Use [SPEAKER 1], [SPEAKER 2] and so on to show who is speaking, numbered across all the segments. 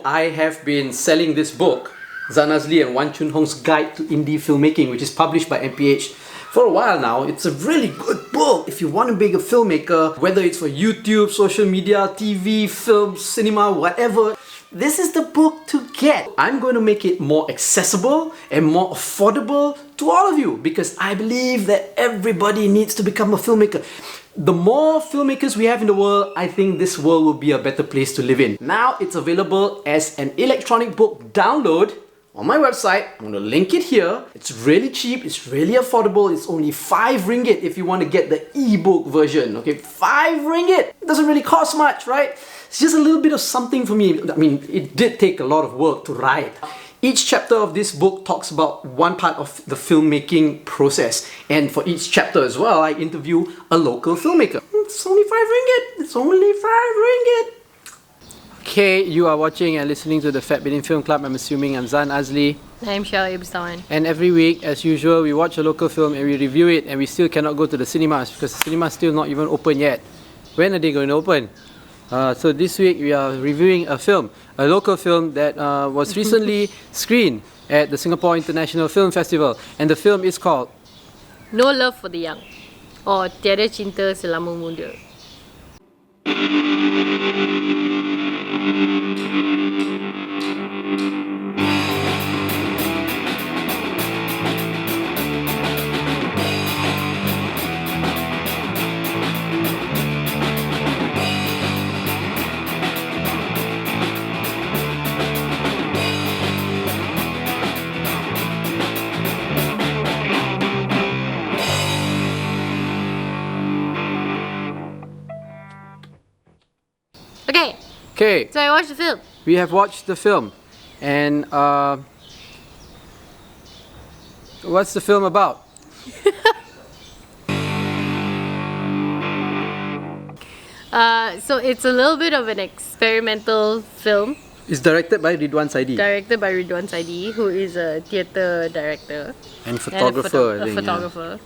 [SPEAKER 1] I have been selling this book, Zan Azli and Wan Chun Hong's Guide to Indie Filmmaking, which is published by MPH. For a while now. It's a really good book if you want to be a filmmaker, whether it's for YouTube, social media, TV, film, cinema, whatever. This is the book to get. I'm going to make it more accessible and more affordable to all of you because I believe that everybody needs to become a filmmaker. The more filmmakers we have in the world, I think this world will be a better place to live in. Now it's available as an electronic book download on my website. I'm going to link it here. It's really cheap, it's really affordable. It's only 5 ringgit if you want to get the ebook version. Okay, 5 ringgit. It doesn't really cost much, right? It's just a little bit of something for me. I mean, it did take a lot of work to write. Each chapter of this book talks about one part of the filmmaking process. And for each chapter as well, I interview a local filmmaker. It's only 5 ringgit. It's only 5 ringgit. Okay, you are watching and listening to the Fat Bidin Film Club. I'm assuming I'm Zan Azli.
[SPEAKER 2] I'm Shah Ibstawan.
[SPEAKER 1] And every week, as usual, we watch a local film and we review it, and we still cannot go to the cinemas because the cinema is still not even open yet. When are they going to open? So this week we are reviewing a film, a local film that was recently screened at the Singapore International Film Festival, and the film is called
[SPEAKER 2] No Love for the Young, or Tiada Cinta Selama Muda.
[SPEAKER 1] Okay.
[SPEAKER 2] So I watched the film.
[SPEAKER 1] We have watched the film, and what's the film about?
[SPEAKER 2] So it's a little bit of an experimental film.
[SPEAKER 1] It's directed by Ridhwan Saidi.
[SPEAKER 2] Directed by Ridhwan Saidi, who is a theatre director
[SPEAKER 1] And photographer.
[SPEAKER 2] and a photographer.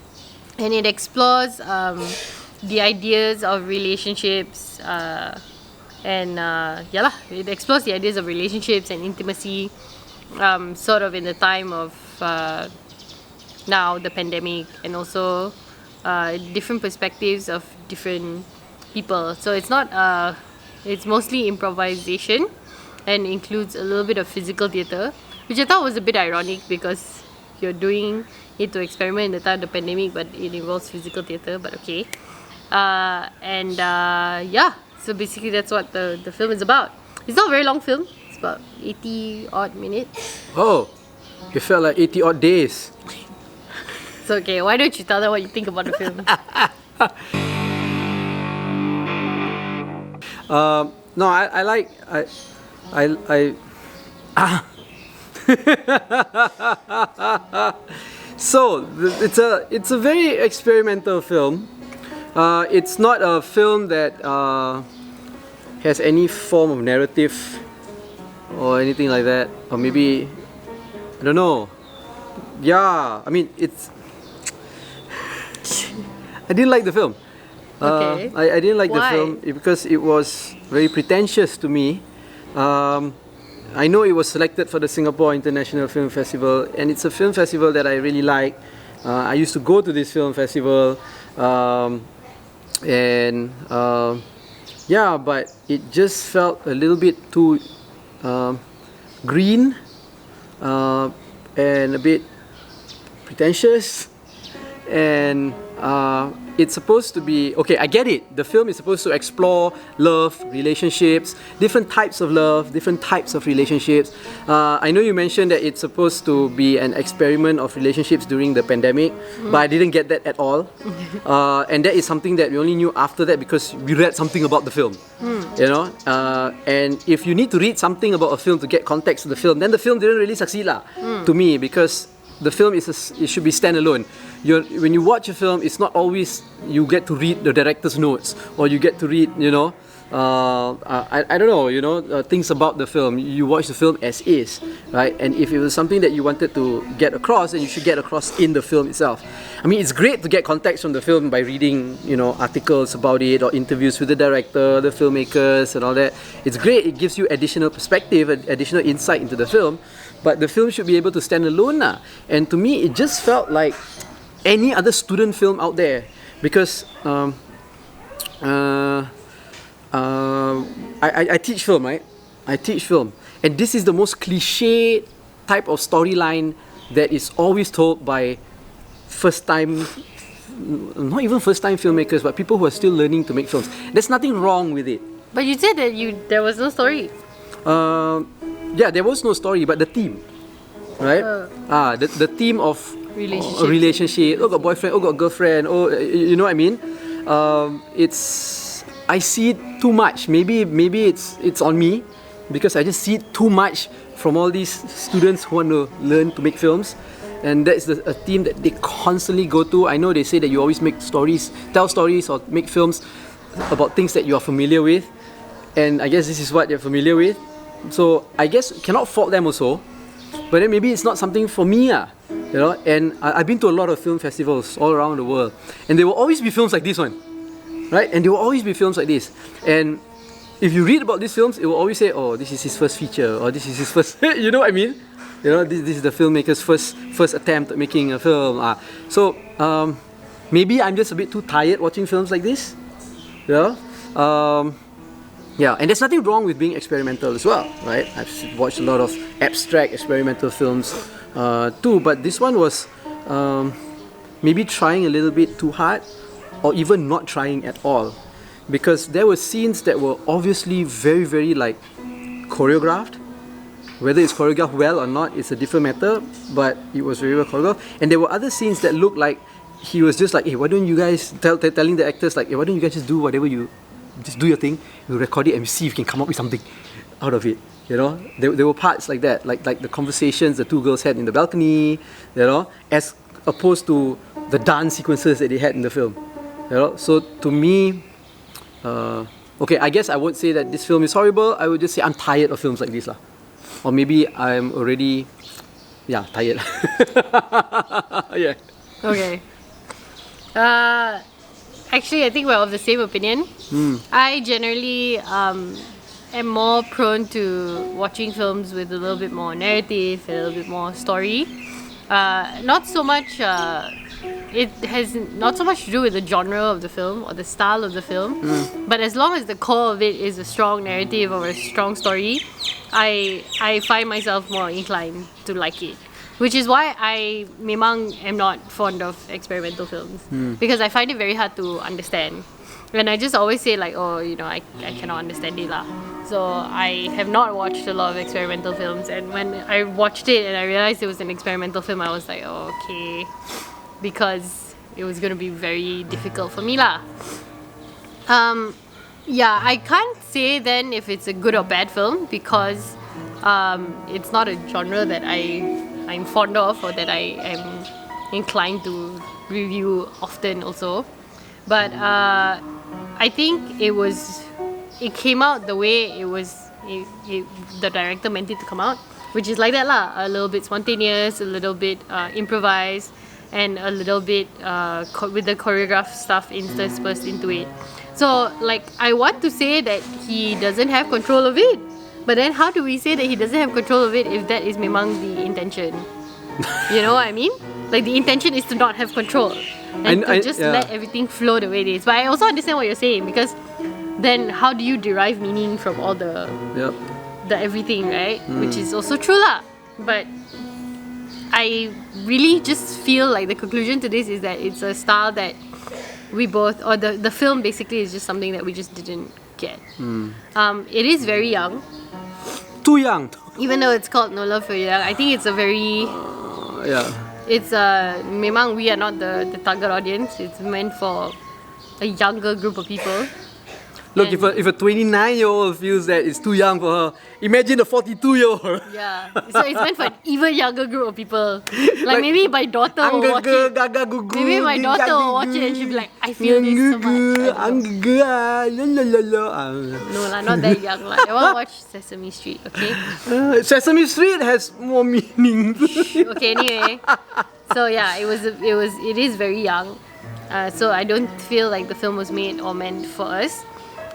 [SPEAKER 2] And it explores the ideas of relationships. It explores the ideas of relationships and intimacy, sort of in the time of now the pandemic, and also different perspectives of different people. So it's not it's mostly improvisation and includes a little bit of physical theatre, which I thought was a bit ironic because you're doing it to experiment in the time of the pandemic, but it involves physical theatre. But okay, so basically that's what the film is about. It's not a very long film. It's about 80 odd minutes.
[SPEAKER 1] Oh, it felt like 80 odd days.
[SPEAKER 2] It's okay. Why don't you tell them what you think about the film?
[SPEAKER 1] No, I like So it's a very experimental film. It's not a film that has any form of narrative or anything like that, or maybe I don't know. Yeah, I mean it's. I didn't like the film.
[SPEAKER 2] Okay.
[SPEAKER 1] I didn't like
[SPEAKER 2] Why?
[SPEAKER 1] the film because it was very pretentious to me. I know it was selected for the Singapore International Film Festival, and it's a film festival that I really like. I used to go to this film festival, but it just felt a little bit too green and a bit pretentious, and it's supposed to be okay. I get it. The film is supposed to explore love, relationships, different types of love, different types of relationships. I know you mentioned that it's supposed to be an experiment of relationships during the pandemic, but I didn't get that at all. And that is something that we only knew after that because we read something about the film. You know, and if you need to read something about a film to get context of the film, then the film didn't really succeed to me, because the film it should be standalone. When you watch a film, it's not always you get to read the director's notes or you get to read, I don't know, things about the film. You watch the film as is, right? And if it was something that you wanted to get across, then you should get across in the film itself. I mean, it's great to get context from the film by reading, articles about it or interviews with the director, the filmmakers, and all that. It's great. It gives you additional perspective, additional insight into the film. But the film should be able to stand alone, nah. And to me, it just felt like any other student film out there, because I teach film, right? I teach film, and this is the most cliche type of storyline that is always told by not even first-time filmmakers, but people who are still learning to make films. There's nothing wrong with it.
[SPEAKER 2] But you said that there was no story.
[SPEAKER 1] Yeah, there was no story, but the theme, right? The theme of relationship. Oh, got boyfriend. Oh, got girlfriend. Oh, you know what I mean? I see it too much. Maybe it's on me, because I just see it too much from all these students who want to learn to make films, and that's a theme that they constantly go to. I know they say that you always tell stories or make films about things that you are familiar with, and I guess this is what they're familiar with. So I guess cannot fault them also, but then maybe it's not something for me, And I've been to a lot of film festivals all around the world, and there will always be films like this one, right? And there will always be films like this. And if you read about these films, it will always say, "Oh, this is his first feature," or "This is his first." You know what I mean? This is the filmmaker's first attempt at making a film. So maybe I'm just a bit too tired watching films like this. Yeah, and there's nothing wrong with being experimental as well, right? I've watched a lot of abstract experimental films too, but this one was maybe trying a little bit too hard, or even not trying at all, because there were scenes that were obviously very, very choreographed. Whether it's choreographed well or not, it's a different matter, but it was very well choreographed. And there were other scenes that looked like he was just like, "Hey, why don't you guys telling the actors like, hey, why don't you guys just do whatever just do your thing, you record it and you see if you can come up with something out of it." There were parts like that, like the conversations the two girls had in the balcony, as opposed to the dance sequences that they had in the film. So to me, okay, I guess I won't say that this film is horrible. I would just say I'm tired of films like this, lah. Or maybe I'm already, tired. Yeah.
[SPEAKER 2] Okay. Actually, I think we're of the same opinion. I generally am more prone to watching films with a little bit more narrative, a little bit more story. Not so much. It has not so much to do with the genre of the film or the style of the film, but as long as the core of it is a strong narrative or a strong story, I find myself more inclined to like it. Which is why I memang am not fond of experimental films, because I find it very hard to understand. And I just always say I cannot understand it lah. So I have not watched a lot of experimental films, and when I watched it and I realized it was an experimental film, I was like, oh, okay, because it was going to be very difficult for me lah. I can't say then if it's a good or bad film, because it's not a genre that I'm fond of or that I am inclined to review often also. But I think it came out the way the director meant it to come out, which is like that lah, a little bit spontaneous, a little bit improvised, and a little bit with the choreographed stuff interspersed into it. So I want to say that he doesn't have control of it, but then how do we say that he doesn't have control of it if that is memang the intention? You know what I mean? The intention is to not have control and to just let everything flow the way it is. But I also understand what you're saying, because then how do you derive meaning from all the everything, right? Which is also true lah. But I really just feel like the conclusion to this is that it's a style that we both, or the film basically is just something that we just didn't get. It is very young.
[SPEAKER 1] Too young.
[SPEAKER 2] Even though it's called No Love for Young, I think it's a very... It's memang we are not the target audience. It's meant for a younger group of people.
[SPEAKER 1] Look,
[SPEAKER 2] And-
[SPEAKER 1] if a 29-year-old feels that it's too young for her, imagine a 42-year-old.
[SPEAKER 2] Yeah, so it's meant for an even younger group of people. Like maybe my daughter will watch
[SPEAKER 1] Angga
[SPEAKER 2] it.
[SPEAKER 1] gaga gugu.
[SPEAKER 2] Maybe my daughter will watch it and she'll be like, I feel this so much. I don't know. No lah, not that young lah. They won't watch Sesame Street, okay?
[SPEAKER 1] Sesame Street has more meaning.
[SPEAKER 2] Okay, anyway. So yeah, it is very young. So I don't feel like the film was made or meant for us.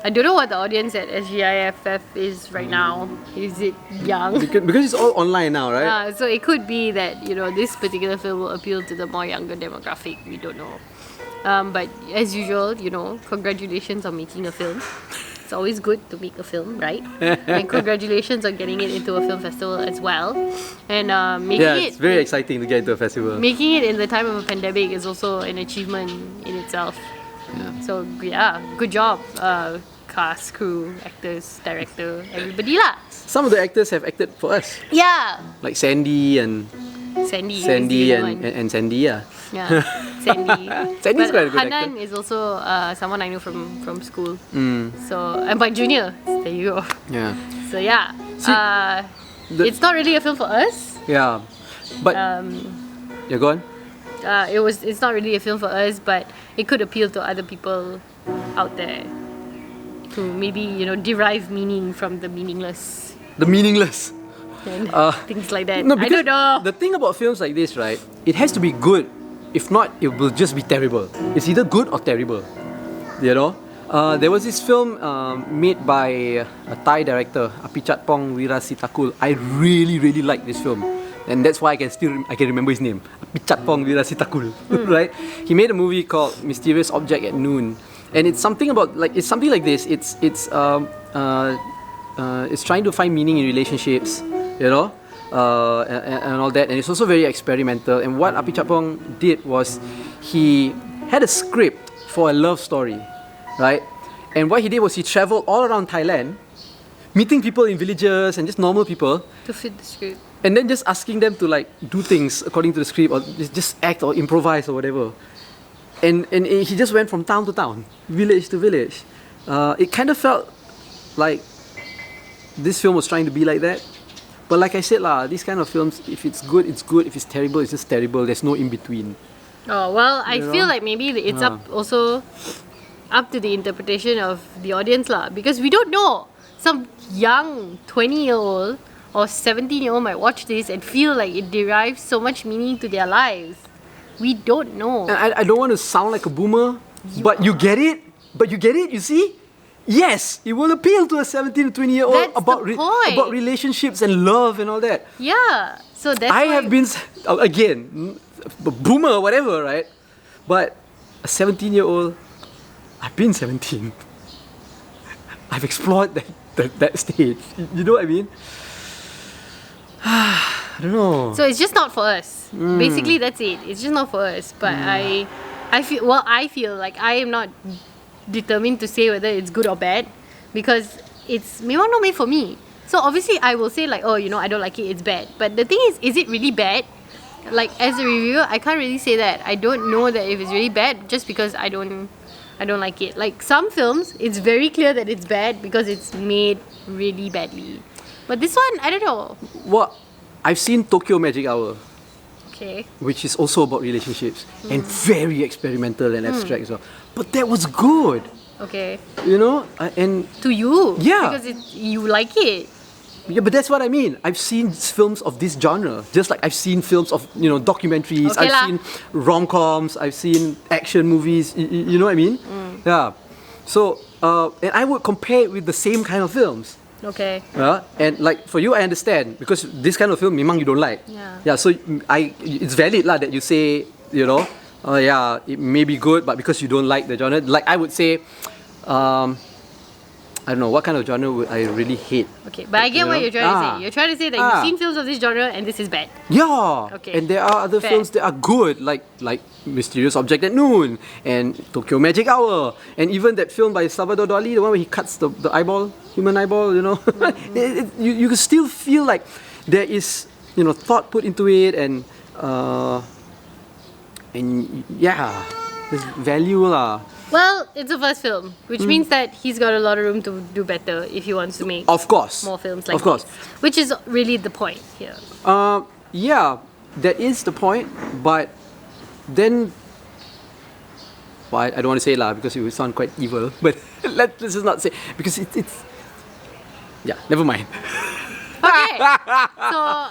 [SPEAKER 2] I don't know what the audience at SGIFF is right now. Is it young?
[SPEAKER 1] Because it's all online now, right?
[SPEAKER 2] So it could be that, you know, this particular film will appeal to the more younger demographic. We don't know. But as usual, you know, congratulations on making a film. It's always good to make a film, right? And congratulations on getting it into a film festival as well. And
[SPEAKER 1] It's very exciting to get into a festival.
[SPEAKER 2] making it in the time of a pandemic is also an achievement in itself.
[SPEAKER 1] Yeah.
[SPEAKER 2] So yeah, good job, cast, crew, actors, director, everybody lah.
[SPEAKER 1] Some of the actors have acted for us,
[SPEAKER 2] Yeah,
[SPEAKER 1] like Sandy and
[SPEAKER 2] Sandy
[SPEAKER 1] Sandy
[SPEAKER 2] is the one.
[SPEAKER 1] and Sandy. Yeah.
[SPEAKER 2] Yeah, Sandy.
[SPEAKER 1] Sandy's
[SPEAKER 2] But
[SPEAKER 1] quite a good
[SPEAKER 2] Hanan
[SPEAKER 1] actor.
[SPEAKER 2] is also someone I know from school.
[SPEAKER 1] Mm,
[SPEAKER 2] So and my junior. There you go.
[SPEAKER 1] yeah.
[SPEAKER 2] So yeah,
[SPEAKER 1] the-
[SPEAKER 2] it's not really a film for us.
[SPEAKER 1] Yeah. But you're gone.
[SPEAKER 2] It's not really a film for us, but it could appeal to other people out there to maybe, you know, derive meaning from the meaningless
[SPEAKER 1] The meaningless.
[SPEAKER 2] and things like that.
[SPEAKER 1] No,
[SPEAKER 2] I
[SPEAKER 1] because
[SPEAKER 2] don't know.
[SPEAKER 1] the thing about films like this, right? It has to be good. If not, it will just be terrible. It's either good or terrible. You know? There was this film made by a Thai director, Apichatpong Wirasitakul. I really, really like this film. And that's why I can remember his name. Apichatpong Wirasitakul. Right? He made a movie called Mysterious Object at Noon. And it's something like this. It's trying to find meaning in relationships, you know, and all that. And it's also very experimental. And what Apichatpong did was he had a script for a love story, right? And what he did was he traveled all around Thailand, meeting people in villages and just normal people,
[SPEAKER 2] To fit the script.
[SPEAKER 1] and then just asking them to like do things according to the script or just act or improvise or whatever. And he just went from town to town, village to village. It kind of felt like this film was trying to be like that. But like I said these kind of films, if it's good, it's good. If it's terrible, it's just terrible. There's no in between.
[SPEAKER 2] Oh well, I
[SPEAKER 1] You
[SPEAKER 2] feel
[SPEAKER 1] know?
[SPEAKER 2] like maybe it's up to the interpretation of the audience lah, because we don't know. Some young 20-year-old or 17-year-old might watch this and feel like it derives so much meaning to their lives. We don't know.
[SPEAKER 1] And I don't want to sound like a boomer, but you get it. You see? Yes, it will appeal to a 17 to 20-year-old
[SPEAKER 2] That's
[SPEAKER 1] about
[SPEAKER 2] the point.
[SPEAKER 1] about relationships and love and all that.
[SPEAKER 2] Yeah. So that's
[SPEAKER 1] I
[SPEAKER 2] why
[SPEAKER 1] have been again a boomer or whatever, right? But a 17-year-old, I've been 17. I've explored that stage. You know what I mean? I don't know.
[SPEAKER 2] So it's just not for us. Basically, that's it. It's just not for us. But I feel like I am not determined to say whether it's good or bad, because it's maybe not made for me. So obviously, I will say like, oh, you know, I don't like it. It's bad. But the thing is it really bad? Like as a reviewer, I can't really say that. I don't know that if it's really bad just because I don't like it. Like some films, it's very clear that it's bad because it's made really badly. But this one, I don't know.
[SPEAKER 1] What I've seen Tokyo Magic Hour,
[SPEAKER 2] Okay.
[SPEAKER 1] which is also about relationships and very experimental and abstract as well. But that was good,
[SPEAKER 2] Okay.
[SPEAKER 1] you know. And
[SPEAKER 2] To you.
[SPEAKER 1] Yeah.
[SPEAKER 2] Because you like it.
[SPEAKER 1] yeah, but that's what I mean. I've seen films of this genre, just like I've seen films of documentaries.
[SPEAKER 2] Okay
[SPEAKER 1] I've
[SPEAKER 2] lah.
[SPEAKER 1] seen rom-coms. I've seen action movies. You know what I mean? Yeah. So and I would compare it with the same kind of films.
[SPEAKER 2] Okay.
[SPEAKER 1] And like for you, I understand because this kind of film, memang you don't like.
[SPEAKER 2] Yeah.
[SPEAKER 1] Yeah. So it's valid lah that you say, yeah, it may be good, but because you don't like the genre, like I would say, I don't know what kind of genre would I really hate.
[SPEAKER 2] Okay. But I get what you're trying to say. You're trying to say that you've
[SPEAKER 1] Ah.
[SPEAKER 2] seen films of this genre and this is bad.
[SPEAKER 1] Yeah.
[SPEAKER 2] Okay.
[SPEAKER 1] And there are other
[SPEAKER 2] Fair.
[SPEAKER 1] films that are good, like Mysterious Object at Noon and Tokyo Magic Hour, and even that film by Salvador Dali, the one where he cuts the eyeball, human eyeball. You can still feel like there is thought put into it, and yeah, there's value lah.
[SPEAKER 2] Well, it's a first film, which means that he's got a lot of room to do better if he wants to make
[SPEAKER 1] Of course.
[SPEAKER 2] more films like
[SPEAKER 1] Of course.
[SPEAKER 2] this, which is really the point here.
[SPEAKER 1] Yeah, that is the point, but then... Well, I don't want to say it because it will sound quite evil, but let's just not say, because it's... Yeah, never mind.
[SPEAKER 2] Okay, so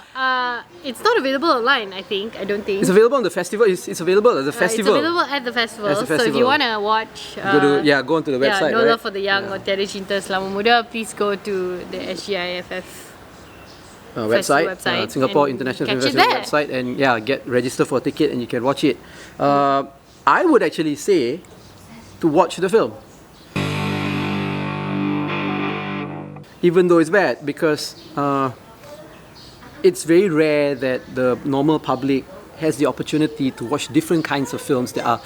[SPEAKER 2] it's not available online, I don't think.
[SPEAKER 1] It's available on the festival. It's available at the festival.
[SPEAKER 2] It's available at the festival.
[SPEAKER 1] At the
[SPEAKER 2] So if
[SPEAKER 1] festival.
[SPEAKER 2] you want to watch...
[SPEAKER 1] go onto the website,
[SPEAKER 2] No
[SPEAKER 1] right?
[SPEAKER 2] Love for the Young or Tiada Cinta Selama Muda, please go to the SGIFF
[SPEAKER 1] website, Singapore
[SPEAKER 2] and
[SPEAKER 1] International
[SPEAKER 2] catch
[SPEAKER 1] Film
[SPEAKER 2] it
[SPEAKER 1] Festival
[SPEAKER 2] there.
[SPEAKER 1] website, and get register for a ticket and you can watch it. I would actually say to watch the film, even though it's bad, because it's very rare that the normal public has the opportunity to watch different kinds of films that are,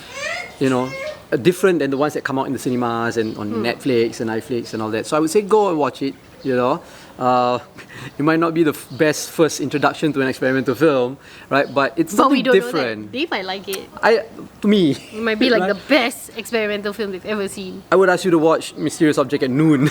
[SPEAKER 1] different than the ones that come out in the cinemas and on Netflix and iFlix and all that. So I would say go and watch it. It might not be the best first introduction to an experimental film, right? But it's something
[SPEAKER 2] we don't
[SPEAKER 1] different.
[SPEAKER 2] know that. They might like it.
[SPEAKER 1] To me,
[SPEAKER 2] It might be like
[SPEAKER 1] right?
[SPEAKER 2] the best experimental film they've ever seen.
[SPEAKER 1] I would ask you to watch Mysterious Object at noon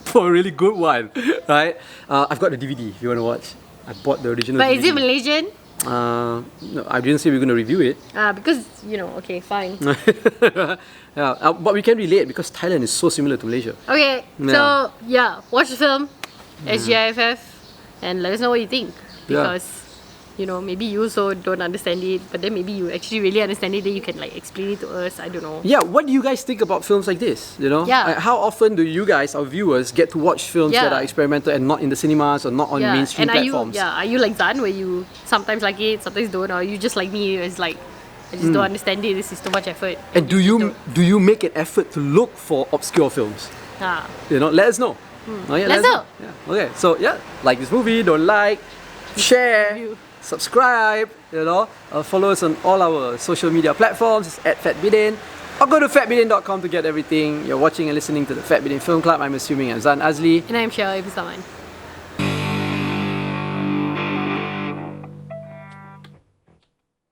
[SPEAKER 1] for a really good one, right? I've got the DVD if you want to watch. I bought the original
[SPEAKER 2] But
[SPEAKER 1] DVD.
[SPEAKER 2] is it Malaysian?
[SPEAKER 1] No, I didn't say we were going to review it.
[SPEAKER 2] Because, okay, fine.
[SPEAKER 1] But we can relate because Thailand is so similar to Malaysia.
[SPEAKER 2] Okay,
[SPEAKER 1] Yeah.
[SPEAKER 2] so watch the film, SGIFF, and let us know what you think. Because, maybe you also don't understand it, but then maybe you actually really understand it, then you can explain it to us. I don't know.
[SPEAKER 1] Yeah, what do you guys think about films like this?
[SPEAKER 2] Yeah.
[SPEAKER 1] How often do you guys, our viewers, get to watch films that are experimental and not in the cinemas or not on mainstream
[SPEAKER 2] and
[SPEAKER 1] platforms?
[SPEAKER 2] are you like Zan, where you sometimes like it, sometimes don't, or you just like me, it's like, I just don't understand it, this is too much effort.
[SPEAKER 1] And do you make an effort to look for obscure films? Let us know. Oh, yeah,
[SPEAKER 2] Let us know.
[SPEAKER 1] Yeah. Okay, so like this movie, don't like, share,
[SPEAKER 2] Review.
[SPEAKER 1] subscribe, follow us on all our social media platforms. It's at FatBidin, or go to fatbidin.com to get everything. You're watching and listening to the Fat Bidin Film Club. I'm assuming I'm Zan Azli.
[SPEAKER 2] And I'm Shah Ibn Saman.